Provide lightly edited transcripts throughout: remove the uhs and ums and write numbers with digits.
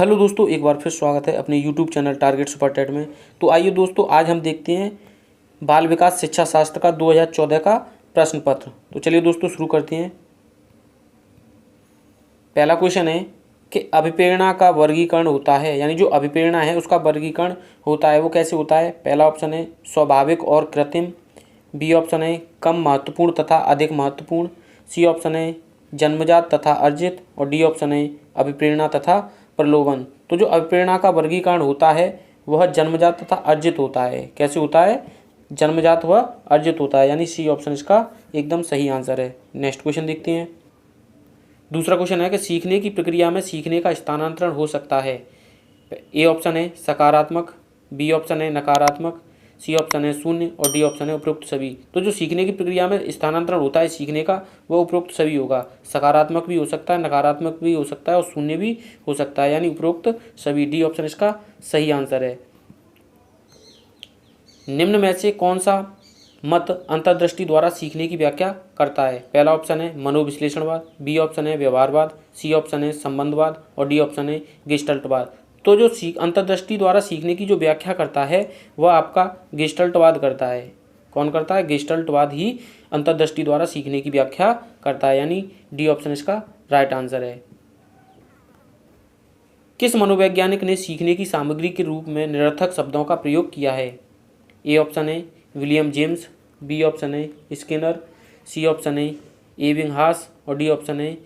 Hello दोस्तों, एक बार फिर स्वागत है अपने YouTube channel Target Super TET में। तो आइए दोस्तों, आज हम देखते हैं बाल विकास शिक्षा शास्त्र का 2014 का प्रश्न पत्र। तो चलिए दोस्तों शुरू करते हैं। पहला क्वेश्चन है कि अभिप्रेरणा का वर्गीकरण होता है, यानी जो अभिप्रेरणा है उसका वर्गीकरण होता है वो कैसे होता है। पहला ऑप्शन है स्वाभाविक और कृत्रिम, बी ऑप्शन है कम महत्वपूर्ण तथा अधिक महत्वपूर्ण, सी ऑप्शन है जन्मजात तथा अर्जित, और डी ऑप्शन है अभिप्रेरणा तथा प्रलोभन। तो जो अभिप्रेरणा का वर्गीकरण होता है वह जन्मजात तथा अर्जित होता है। कैसे होता है? जन्मजात व अर्जित होता है, यानी सी ऑप्शन इसका एकदम सही आंसर है। नेक्स्ट क्वेश्चन देखते हैं। दूसरा क्वेश्चन है कि सीखने की प्रक्रिया में सीखने का स्थानांतरण हो सकता है। ए ऑप्शन है सकारात्मक, बी ऑप्शन है नकारात्मक, सी ऑप्शन है शून्य, और डी ऑप्शन है उपरोक्त सभी। तो जो सीखने की प्रक्रिया में स्थानांतरण होता है सीखने का, वो उपरोक्त सभी होगा। सकारात्मक भी हो सकता है, नकारात्मक भी हो सकता है और शून्य भी हो सकता है, यानी उपरोक्त सभी। डी ऑप्शन इसका सही आंसर है। निम्न में से कौन सा मत अंतर्दृष्टि द्वारा सीखने की व्याख्या करता है। पहला ऑप्शन है मनोविश्लेषणवाद, बी ऑप्शन है व्यवहारवाद, सी ऑप्शन है संबंधवाद, और डी ऑप्शन है गेस्टल्टवाद। तो जो अंतर्दृष्टि द्वारा सीखने की जो व्याख्या करता है वह आपका गेस्टल्टवाद करता है। कौन करता है? गेस्टल्टवाद ही अंतर्दृष्टि द्वारा सीखने की व्याख्या करता है, यानी डी ऑप्शन इसका राइट आंसर है। किस मनोवैज्ञानिक ने सीखने की सामग्री के रूप में निरर्थक शब्दों का प्रयोग किया है। ए ऑप्शन है विलियम जेम्स, बी ऑप्शन है स्किनर, सी ऑप्शन है एबिंगहास, और डी ऑप्शन है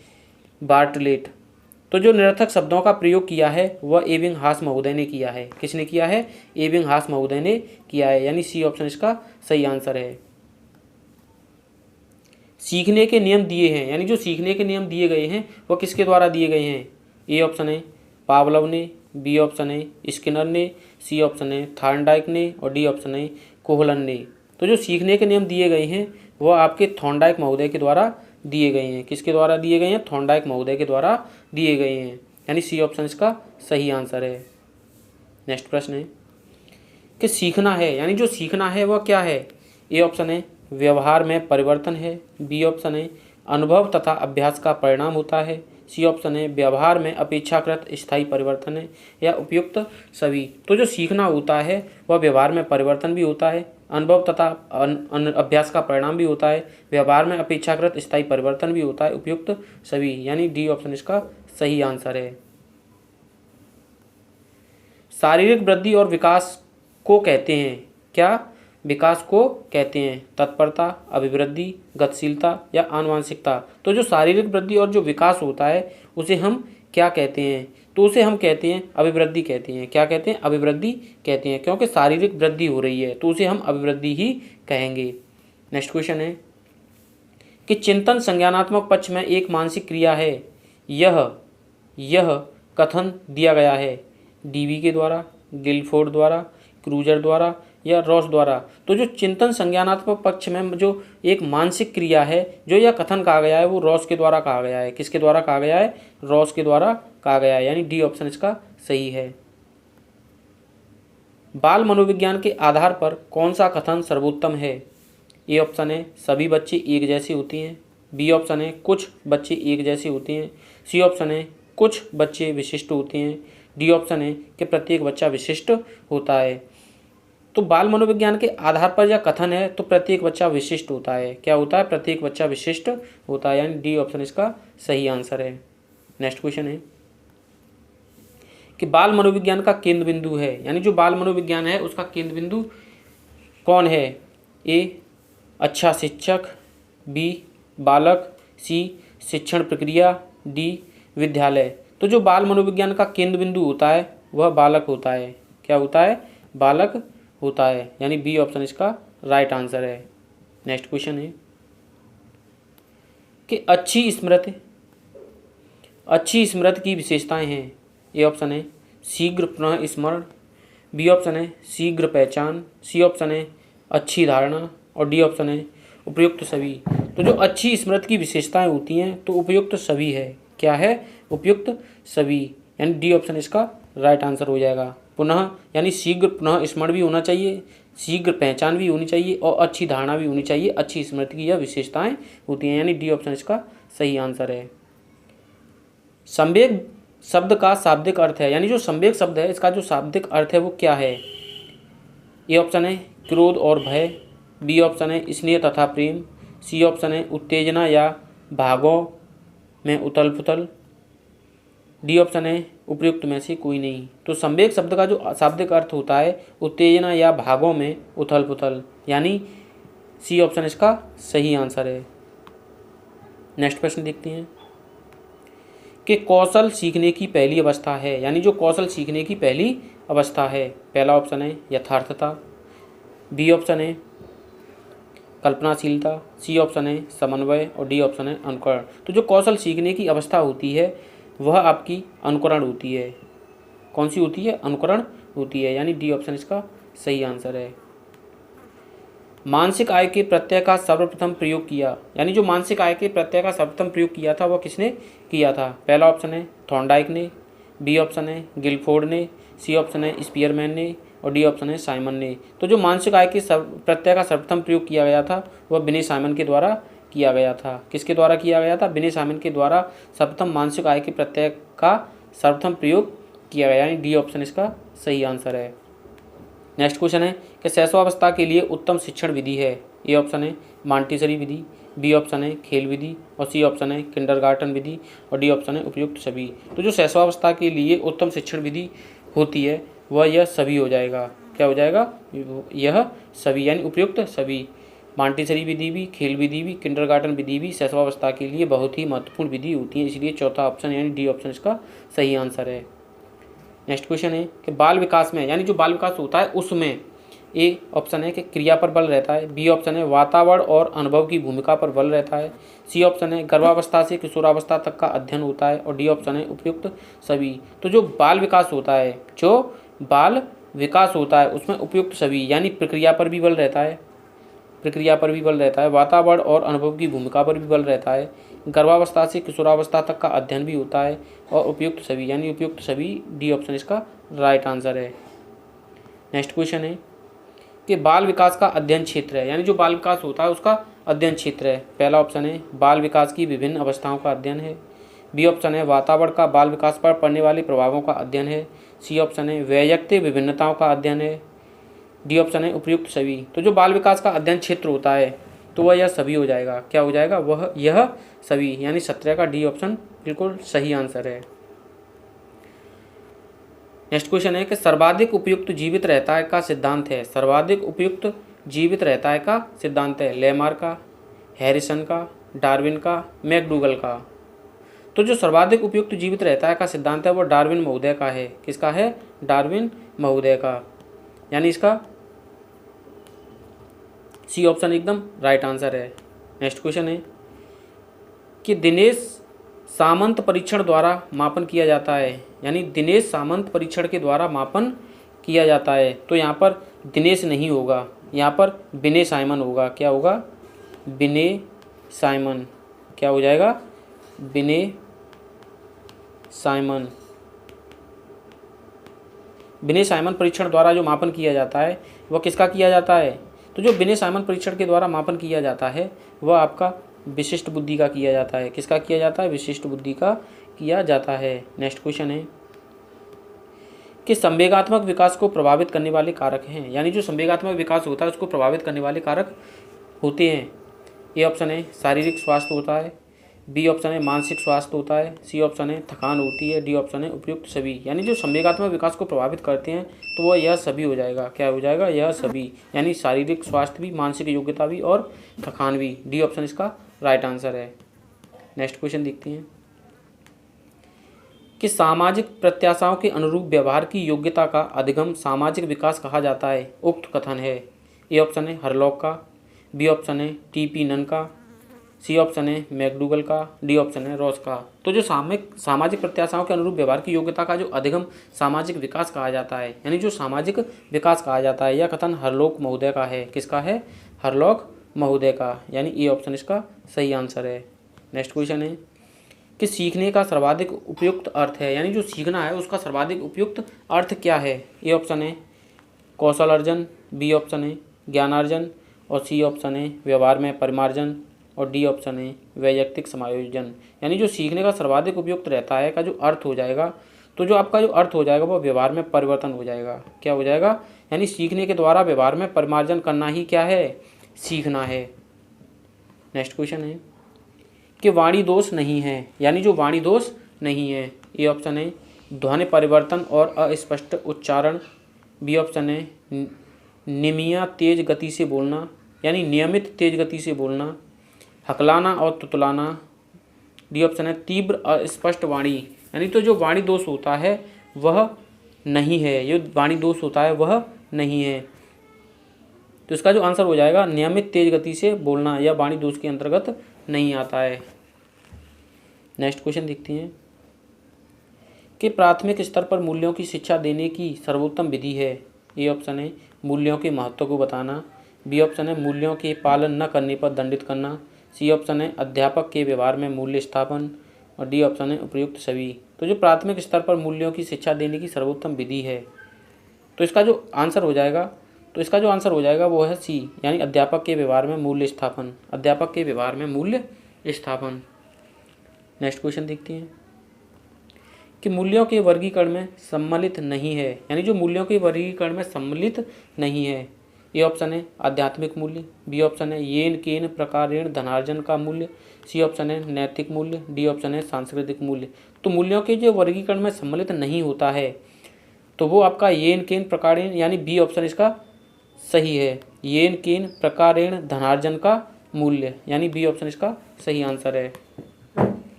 बार्टलेट। तो जो निरर्थक शब्दों का प्रयोग किया है वह एबिंगहास महोदय ने किया है। किसने किया है? एबिंगहास महोदय ने किया है, यानी सी ऑप्शन इसका सही आंसर है। सीखने के नियम दिए हैं, यानी जो सीखने के नियम दिए गए हैं वह किसके द्वारा दिए गए हैं। ए ऑप्शन है पावलोव ने, बी ऑप्शन है स्किनर ने, सी ऑप्शन है थॉर्नडाइक ने, और डी ऑप्शन है कोहलन ने। तो जो सीखने के नियम दिए गए हैं वह आपके थॉर्नडाइक महोदय के द्वारा दिए गए हैं। किसके द्वारा दिए गए हैं? थॉर्नडाइक महोदय के द्वारा दिए गए हैं, यानी सी ऑप्शन इसका सही आंसर है। नेक्स्ट प्रश्न है कि सीखना है, यानी जो सीखना है वह क्या है। ए ऑप्शन है व्यवहार में परिवर्तन है, बी ऑप्शन है अनुभव तथा अभ्यास का परिणाम होता है, सी ऑप्शन है व्यवहार में अपेक्षाकृत स्थायी परिवर्तन है, या उपयुक्त सभी। तो जो सीखना होता है वह व्यवहार में परिवर्तन भी होता है, अनुभव तथा अभ्यास का परिणाम भी होता है, व्यवहार में अपेक्षाकृत स्थायी परिवर्तन भी होता है, उपयुक्त सभी, यानी डी ऑप्शन इसका सही आंसर है। शारीरिक वृद्धि और विकास को कहते हैं क्या? विकास को कहते हैं तत्परता, अभिवृद्धि, गतिशीलता या आनुवांशिकता। तो जो शारीरिक वृद्धि और जो विकास होता है उसे हम क्या कहते हैं? तो उसे हम कहते हैं अभिवृद्धि कहते हैं। क्या कहते हैं? अभिवृद्धि कहते हैं, क्योंकि शारीरिक वृद्धि हो रही है तो उसे हम अभिवृद्धि ही कहेंगे। नेक्स्ट क्वेश्चन है कि चिंतन संज्ञानात्मक पक्ष में एक मानसिक क्रिया है, यह कथन दिया गया है डीवी के द्वारा, गिलफोर्ड द्वारा, क्रूजर द्वारा या रॉस द्वारा। तो जो चिंतन संज्ञानात्मक पक्ष में जो एक मानसिक क्रिया है जो यह कथन कहा गया है वो रॉस के द्वारा कहा गया है। किसके द्वारा कहा गया है? रॉस के द्वारा कहा गया है, यानी डी ऑप्शन इसका सही है। बाल मनोविज्ञान के आधार पर कौन सा कथन सर्वोत्तम है। ए ऑप्शन है सभी बच्चे एक जैसे होते हैं, बी ऑप्शन है कुछ बच्चे एक जैसे होते हैं, सी ऑप्शन है कुछ बच्चे विशिष्ट होते हैं, डी ऑप्शन है कि प्रत्येक बच्चा विशिष्ट होता है। तो बाल मनोविज्ञान के आधार पर यह कथन है तो प्रत्येक बच्चा विशिष्ट होता है। क्या होता है? प्रत्येक बच्चा विशिष्ट होता है, यानी डी ऑप्शन इसका सही आंसर है। नेक्स्ट क्वेश्चन है कि बाल मनोविज्ञान का केंद्र बिंदु है, यानी जो बाल मनोविज्ञान है उसका केंद्र बिंदु कौन है। ए अच्छा शिक्षक, बी बालक, सी शिक्षण प्रक्रिया, डी विद्यालय। तो जो बाल मनोविज्ञान का केंद्र बिंदु होता है वह बालक होता है। क्या होता है? बालक होता है, यानी बी ऑप्शन इसका राइट आंसर है। नेक्स्ट क्वेश्चन है कि अच्छी स्मृति की विशेषताएं हैं। ए ऑप्शन है शीघ्र पुनः स्मरण, बी ऑप्शन है शीघ्र पहचान, सी ऑप्शन है अच्छी धारणा, और डी ऑप्शन है उपयुक्त सभी। तो जो अच्छी स्मृति की विशेषताएं होती हैं तो उपयुक्त सभी है। क्या है? उपयुक्त सभी, यानी डी ऑप्शन इसका राइट आंसर हो जाएगा। पुनः यानी शीघ्र पुनः स्मरण भी होना चाहिए, शीघ्र पहचान भी होनी चाहिए और अच्छी धारणा भी होनी चाहिए। अच्छी स्मृति की यह विशेषताएं होती हैं, यानी डी ऑप्शन इसका सही आंसर है। शब्द का शाब्दिक अर्थ है, यानी जो संवेग शब्द है इसका जो शाब्दिक अर्थ है वो क्या है। ए ऑप्शन है क्रोध और भय, बी ऑप्शन है स्नेह तथा प्रेम, सी ऑप्शन है उत्तेजना या भागों में उथल पुथल, डी ऑप्शन है उपयुक्त में से कोई नहीं। तो संवेग शब्द का जो शाब्दिक अर्थ होता है उत्तेजना या भागों में उथल पुथल, यानी सी ऑप्शन इसका सही आंसर है। नेक्स्ट प्रश्न देखते हैं कि कौशल सीखने की पहली अवस्था है, यानी जो कौशल सीखने की पहली अवस्था है। पहला ऑप्शन है यथार्थता, बी ऑप्शन है कल्पनाशीलता, सी ऑप्शन है समन्वय और डी ऑप्शन है अनुकरण। तो जो कौशल सीखने की अवस्था होती है वह आपकी अनुकरण होती है। कौन सी होती है? अनुकरण होती है, यानी डी ऑप्शन इसका सही आंसर है। मानसिक आय के प्रत्यय का सर्वप्रथम प्रयोग किया, यानी जो मानसिक आय के प्रत्यय का सर्वप्रथम प्रयोग किया था वह किसने किया था। पहला ऑप्शन है थॉर्नडाइक ने, बी ऑप्शन है गिलफोर्ड ने, सी ऑप्शन है स्पीयरमैन ने और डी ऑप्शन है साइमन ने। तो जो मानसिक आय के प्रत्यय का सर्वप्रथम प्रयोग किया गया था वह विनय साइमन के द्वारा किया गया था। किसके द्वारा किया गया था? विनय साइमन के द्वारा सर्वप्रथम मानसिक आय के प्रत्यय का सर्वप्रथम प्रयोग किया गया, यानी डी ऑप्शन इसका सही आंसर है। नेक्स्ट क्वेश्चन है कि शैशवावस्था के लिए उत्तम शिक्षण विधि है। ए ऑप्शन है मॉन्टेसरी विधि, बी ऑप्शन है खेल विधि और सी ऑप्शन है किंडरगार्टन विधि और डी ऑप्शन है उपयुक्त सभी। तो जो शैशवावस्था के लिए उत्तम शिक्षण विधि होती है वह यह सभी हो जाएगा। क्या हो जाएगा? यह सभी, यानी उपयुक्त सभी। मॉन्टेसरी विधि भी, खेल विधि भी, किंडरगार्टन विधि भी शैशवावस्था के लिए बहुत ही महत्वपूर्ण विधि होती है, इसलिए चौथा ऑप्शन यानी डी ऑप्शन इसका सही आंसर है। नेक्स्ट क्वेश्चन है कि बाल विकास में, यानी जो बाल विकास होता है उसमें ए ऑप्शन है कि क्रिया पर बल रहता है, बी ऑप्शन है वातावरण और अनुभव की भूमिका पर बल रहता है, सी ऑप्शन है गर्भावस्था से किशोरावस्था तक का अध्ययन होता है और डी ऑप्शन है उपयुक्त सभी। तो जो बाल विकास होता है, जो बाल विकास होता है उसमें उपयुक्त सभी, यानी प्रक्रिया पर भी बल रहता है, प्रक्रिया पर भी बल रहता है, वातावरण और अनुभव की भूमिका पर भी बल रहता है, गर्भावस्था से किशोरावस्था तक का अध्ययन भी होता है और उपयुक्त सभी, यानी उपयुक्त सभी डी ऑप्शन इसका राइट आंसर है। नेक्स्ट क्वेश्चन है कि बाल विकास का अध्ययन क्षेत्र है, यानी जो बाल विकास होता है उसका अध्ययन क्षेत्र है। पहला ऑप्शन है बाल विकास की विभिन्न अवस्थाओं का अध्ययन है, बी ऑप्शन है वातावरण का बाल विकास पर पड़ने वाले प्रभावों का अध्ययन है, सी ऑप्शन है वैयक्तिक विभिन्नताओं का अध्ययन है, डी ऑप्शन है उपयुक्त सभी। तो जो बाल विकास का अध्ययन क्षेत्र होता है तो वह यह सभी हो जाएगा। क्या हो जाएगा? वह यह सभी, यानी 17 का डी ऑप्शन बिल्कुल सही आंसर है। नेक्स्ट क्वेश्चन है कि सर्वाधिक उपयुक्त जीवित रहता है का सिद्धांत है। सर्वाधिक उपयुक्त जीवित रहता है का सिद्धांत है लेमार्क का, हैरिसन का, डार्विन का, मैकडूगल का। तो जो सर्वाधिक उपयुक्त जीवित रहता है का सिद्धांत है वो डार्विन महोदय का है। किसका है? डार्विन महोदय का, यानी इसका सी ऑप्शन एकदम राइट आंसर है। नेक्स्ट क्वेश्चन है कि दिनेश सामंत परीक्षण द्वारा मापन किया जाता है, यानी दिनेश सामंत परीक्षण के द्वारा मापन किया जाता है। तो यहाँ पर दिनेश नहीं होगा, यहाँ पर विनय साइमन होगा। क्या होगा? विनय साइमन। क्या हो जाएगा? विनय साइमन। विनय साइमन परीक्षण द्वारा जो मापन किया जाता है वह किसका किया जाता है? तो जो विनय साइमन परीक्षण के द्वारा मापन किया जाता है वह आपका विशिष्ट बुद्धि का किया जाता है। किसका किया जाता है? विशिष्ट बुद्धि का किया जाता है। नेक्स्ट क्वेश्चन है कि संवेगात्मक विकास को प्रभावित करने वाले कारक हैं, यानी जो संवेगात्मक विकास होता है उसको प्रभावित करने वाले कारक होते हैं। ए ऑप्शन है शारीरिक स्वास्थ्य होता है, बी ऑप्शन है मानसिक स्वास्थ्य होता है, सी ऑप्शन है थकान होती है, डी ऑप्शन है उपयुक्त सभी। यानी जो संवेगात्मक विकास को प्रभावित करते हैं तो वह यह सभी हो जाएगा। क्या हो जाएगा? यह सभी, यानी शारीरिक स्वास्थ्य भी, मानसिक योग्यता भी और थकान भी। डी ऑप्शन इसका राइट आंसर है। नेक्स्ट क्वेश्चन देखते हैं कि सामाजिक प्रत्याशाओं के अनुरूप व्यवहार की योग्यता का अधिगम सामाजिक विकास कहा जाता है। उक्त कथन है। ए ऑप्शन है हरलॉक का, बी ऑप्शन है टी.पी. नन का, सी ऑप्शन है मैकडूगल का, डी ऑप्शन है रॉस का। तो जो सामाजिक प्रत्याशाओं के अनुरूप व्यवहार की योग्यता का जो अधिगम सामाजिक विकास कहा जाता है, यानी जो सामाजिक विकास कहा जाता है, यह कथन हरलॉक महोदय का है। किसका है? हरलॉक महोदय का, यानी ए ऑप्शन इसका सही आंसर है। नेक्स्ट क्वेश्चन है कि सीखने का सर्वाधिक उपयुक्त अर्थ है, यानी जो सीखना है उसका सर्वाधिक उपयुक्त अर्थ क्या है। ए ऑप्शन है कौशल अर्जन, बी ऑप्शन है ज्ञानार्जन और सी ऑप्शन है व्यवहार में परिमार्जन। और डी ऑप्शन है वैयक्तिक समायोजन। यानी जो सीखने का सर्वाधिक उपयुक्त रहता है का जो अर्थ हो जाएगा, तो जो आपका जो अर्थ हो जाएगा वो व्यवहार में परिवर्तन हो जाएगा। क्या हो जाएगा? यानी सीखने के द्वारा व्यवहार में परिमार्जन करना ही क्या है? सीखना है। नेक्स्ट क्वेश्चन है कि वाणी दोष नहीं है, यानी जो वाणी दोष नहीं है। ए ऑप्शन है ध्वनि परिवर्तन और अस्पष्ट उच्चारण। बी ऑप्शन है निमिया तेज गति से बोलना, यानी नियमित तेज गति से बोलना, हकलाना और तुतलाना। डी ऑप्शन है तीव्र अस्पष्ट वाणी, यानी तो जो वाणी दोष होता है वह नहीं है, जो वाणी दोष होता है वह नहीं है। तो इसका जो आंसर हो जाएगा नियमित तेज गति से बोलना, या वाणी दोष के अंतर्गत नहीं आता है। नेक्स्ट क्वेश्चन देखते हैं कि प्राथमिक स्तर पर मूल्यों की शिक्षा देने की सर्वोत्तम विधि है। ए ऑप्शन है मूल्यों के महत्व को बताना। बी ऑप्शन है मूल्यों के पालन न करने पर दंडित करना। सी ऑप्शन है अध्यापक के व्यवहार में मूल्य स्थापन। और डी ऑप्शन है उपयुक्त सभी। तो जो प्राथमिक स्तर पर मूल्यों की शिक्षा देने की सर्वोत्तम विधि है, तो इसका जो आंसर हो जाएगा वो है सी, यानी अध्यापक के व्यवहार में मूल्य स्थापन। अध्यापक के व्यवहार में मूल्य स्थापन। नेक्स्ट क्वेश्चन देखते हैं कि मूल्यों के वर्गीकरण में सम्मिलित नहीं है, यानी जो मूल्यों के वर्गीकरण में सम्मिलित नहीं है। ए ऑप्शन है आध्यात्मिक मूल्य। बी ऑप्शन है येन केन प्रकारेण धनार्जन का मूल्य। सी ऑप्शन है नैतिक मूल्य। डी ऑप्शन है सांस्कृतिक मूल्य। तो मूल्यों के जो वर्गीकरण में सम्मिलित नहीं होता है तो वो आपका येन केन प्रकारेण, यानी बी ऑप्शन इसका सही है। येन केन प्रकारेण धनार्जन का मूल्य, यानी बी ऑप्शन इसका सही आंसर है।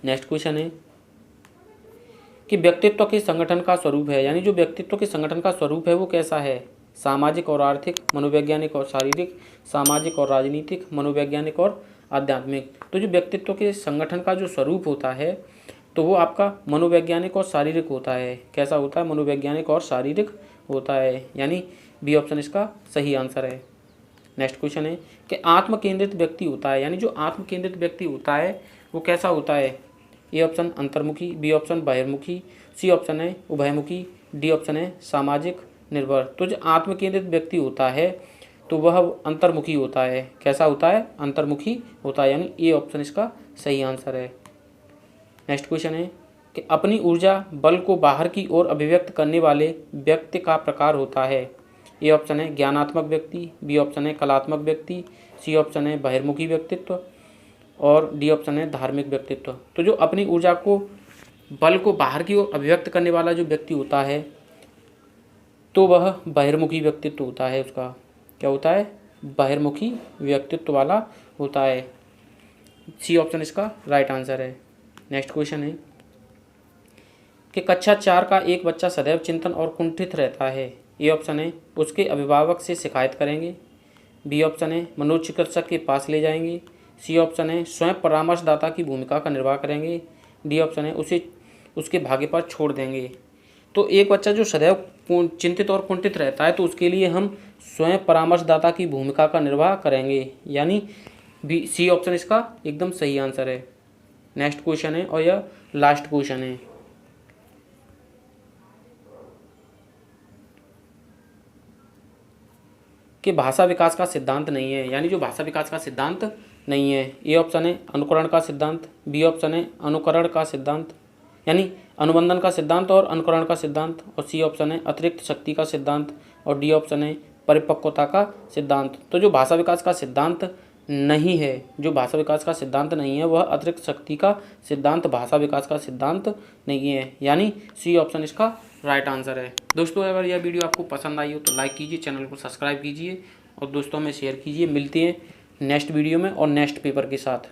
नेक्स्ट क्वेश्चन है कि व्यक्तित्व के संगठन का स्वरूप है, यानी जो व्यक्तित्व के संगठन का स्वरूप है वो कैसा है? सामाजिक और आर्थिक, मनोवैज्ञानिक और शारीरिक, सामाजिक और राजनीतिक, मनोवैज्ञानिक और आध्यात्मिक। तो जो व्यक्तित्व के संगठन का जो स्वरूप होता है तो वो आपका मनोवैज्ञानिक और शारीरिक होता है। कैसा होता है? मनोवैज्ञानिक और शारीरिक होता है, यानी बी ऑप्शन इसका सही आंसर है। नेक्स्ट क्वेश्चन है कि आत्म केंद्रित व्यक्ति होता है, यानी जो आत्म केंद्रित व्यक्ति होता है वो कैसा होता है? ए ऑप्शन अंतर्मुखी। बी ऑप्शन बहिर्मुखी। सी ऑप्शन है उभयमुखी। डी ऑप्शन है सामाजिक निर्भर। तो जो आत्म केंद्रित व्यक्ति होता है तो वह अंतर्मुखी होता है। कैसा होता है? अंतर्मुखी होता है, यानी ए ऑप्शन इसका सही आंसर है। नेक्स्ट क्वेश्चन है कि अपनी ऊर्जा बल को बाहर की ओर अभिव्यक्त करने वाले व्यक्ति का प्रकार होता है। ए ऑप्शन है ज्ञानात्मक व्यक्ति। बी ऑप्शन है कलात्मक व्यक्ति। सी ऑप्शन है बहिर्मुखी व्यक्तित्व। और डी ऑप्शन है धार्मिक व्यक्तित्व। तो जो अपनी ऊर्जा को बल को बाहर की ओर अभिव्यक्त करने वाला जो व्यक्ति होता है तो वह बहिर्मुखी व्यक्तित्व होता है। उसका क्या होता है? बहिर्मुखी व्यक्तित्व वाला होता है। सी ऑप्शन इसका राइट आंसर है। नेक्स्ट क्वेश्चन है कि कक्षा 4 का एक बच्चा सदैव चिंतन और कुंठित रहता है। ए ऑप्शन है उसके अभिभावक से शिकायत करेंगे। बी ऑप्शन है मनोचिकित्सक के पास ले जाएंगे। सी ऑप्शन है स्वयं परामर्शदाता की भूमिका का निर्वाह करेंगे। डी ऑप्शन है उसे उसके भाग्य पर छोड़ देंगे। तो एक बच्चा जो सदैव चिंतित और कुंठित रहता है तो उसके लिए हम स्वयं परामर्शदाता की भूमिका का निर्वाह करेंगे, यानी बी सी ऑप्शन इसका एकदम सही आंसर है। नेक्स्ट क्वेश्चन है और यह लास्ट क्वेश्चन है कि भाषा विकास का सिद्धांत नहीं है, यानी जो भाषा विकास का सिद्धांत नहीं है। ए ऑप्शन है अनुकरण का सिद्धांत। बी ऑप्शन है अनुकरण का सिद्धांत, यानी अनुबंधन का सिद्धांत और अनुकरण का सिद्धांत। और सी ऑप्शन है अतिरिक्त शक्ति का सिद्धांत। और डी ऑप्शन है परिपक्वता का सिद्धांत। तो जो भाषा विकास का सिद्धांत नहीं है, जो भाषा विकास का सिद्धांत नहीं है वह अतिरिक्त शक्ति का सिद्धांत भाषा विकास का सिद्धांत नहीं है, यानी सी ऑप्शन इसका राइट आंसर है। दोस्तों अगर यह वीडियो आपको पसंद आई हो तो लाइक कीजिए, चैनल को सब्सक्राइब कीजिए और दोस्तों में शेयर कीजिए। मिलते हैं नेक्स्ट वीडियो में और नेक्स्ट पेपर के साथ।